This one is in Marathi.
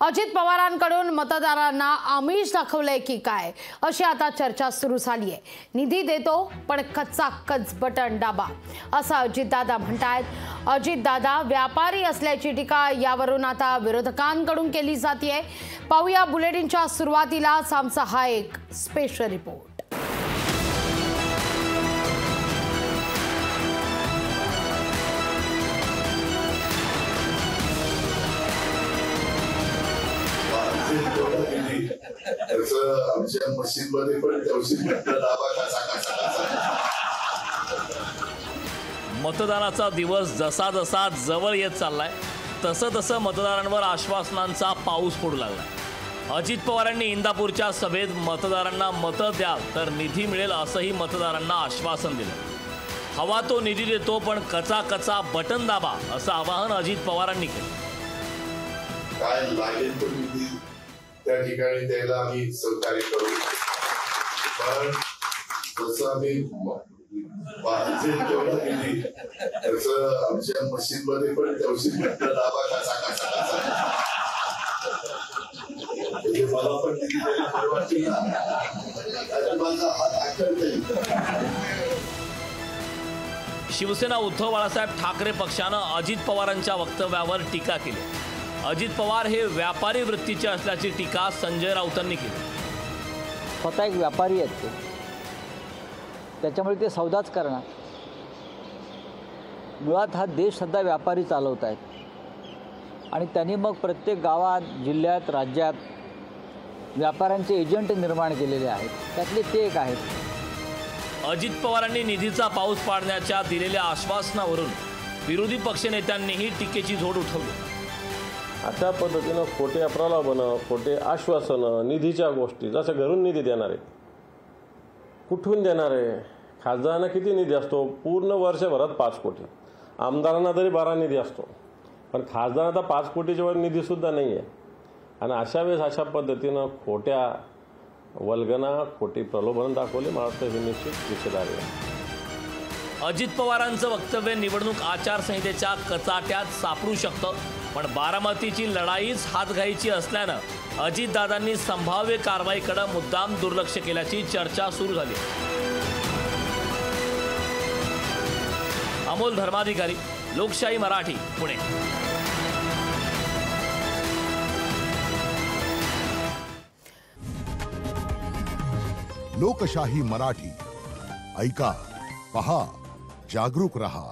अजित पवारांकडून मतदारांना आमिष दाखवलंय की काय अशी आता चर्चा सुरू झाली आहे। निधी देतो पण कच्चा बटन दाबा असं अजितदादा म्हणतायत। अजितदादा व्यापारी असल्याची टीका यावरून आता विरोधकांकडून केली जाते। पाहूया बुलेटिनच्या सुरुवातीलाच आमचा हा एक स्पेशल रिपोर्ट। आमच्या मशीनमध्ये पण मतदानाचा दिवस जसा जसा जवळ येत चाललाय तसं तसं मतदारांवर आश्वासनांचा पाऊस पडू लागलाय। अजित पवारांनी इंदापूरच्या सभेत मतदारांना मतं द्याल तर निधी मिळेल असंही मतदारांना आश्वासन दिलं। हवा तो निधी देतो पण कचा बटन दाबा असं आवाहन अजित पवारांनी केलं। काय लागेल तो निधी त्या ठिकाणी द्यायला आम्ही सहकार्य करू, पण तसं आम्ही आमच्या मशीनमध्ये पण दाबा मला पण निधी द्यायला माझा हात आखडतोय। शिवसेना उद्धव बाळासाहेब ठाकरे पक्षानं अजित पवारांच्या वक्तव्यावर टीका केली। अजित पवार हे व्यापारी वृत्तीचे असल्याची टीका संजय राऊतांनी केली। स्वतः एक व्यापारी आहेत ते, त्याच्यामुळे ते सौदाच करणार। मुळात हा देश सध्या व्यापारी चालवत आहेत आणि त्यांनी मग प्रत्येक गावात, जिल्ह्यात, राज्यात व्यापाऱ्यांचे एजंट निर्माण केलेले आहेत, त्यातले ते एक आहेत। अजित पवारांनी निधीचा पाऊस पाडण्याच्या दिलेल्या आश्वासनावरून विरोधी पक्षनेत्यांनीही टीकेची झोड उठवली। अशा पद्धतीनं खोटे प्रलोभनं, खोटे आश्वासनं, निधीच्या गोष्टी, जसं घरून निधी देणार आहे, कुठून देणार आहे? खासदारांना किती निधी असतो? पूर्ण वर्षभरात 5 कोटी, आमदारांना तरी 12 निधी असतो, पण खासदारांना 5 कोटीच्या वर निधीसुद्धा नाही आहे। आणि अशा वेळेस अशा पद्धतीनं खोट्या वल्गना, खोटी प्रलोभनं दाखवली, मला वाटतं हे निश्चित निषेधार्ह आहे। अजित पवारांचं वक्तव्य निवडणूक आचारसंहितेच्या कचाट्यात सापडू शकतं, पण बारामतीची लढाईच हातघाईची असल्यानं अजितदादांनी संभाव्य कारवाईकडे मुद्दाम दुर्लक्ष केल्याची चर्चा सुरू झाली। अमोल धर्माधिकारी, लोकशाही मराठी, पुणे। लोकशाही मराठी, ऐका, पहा, जागरूक रहा।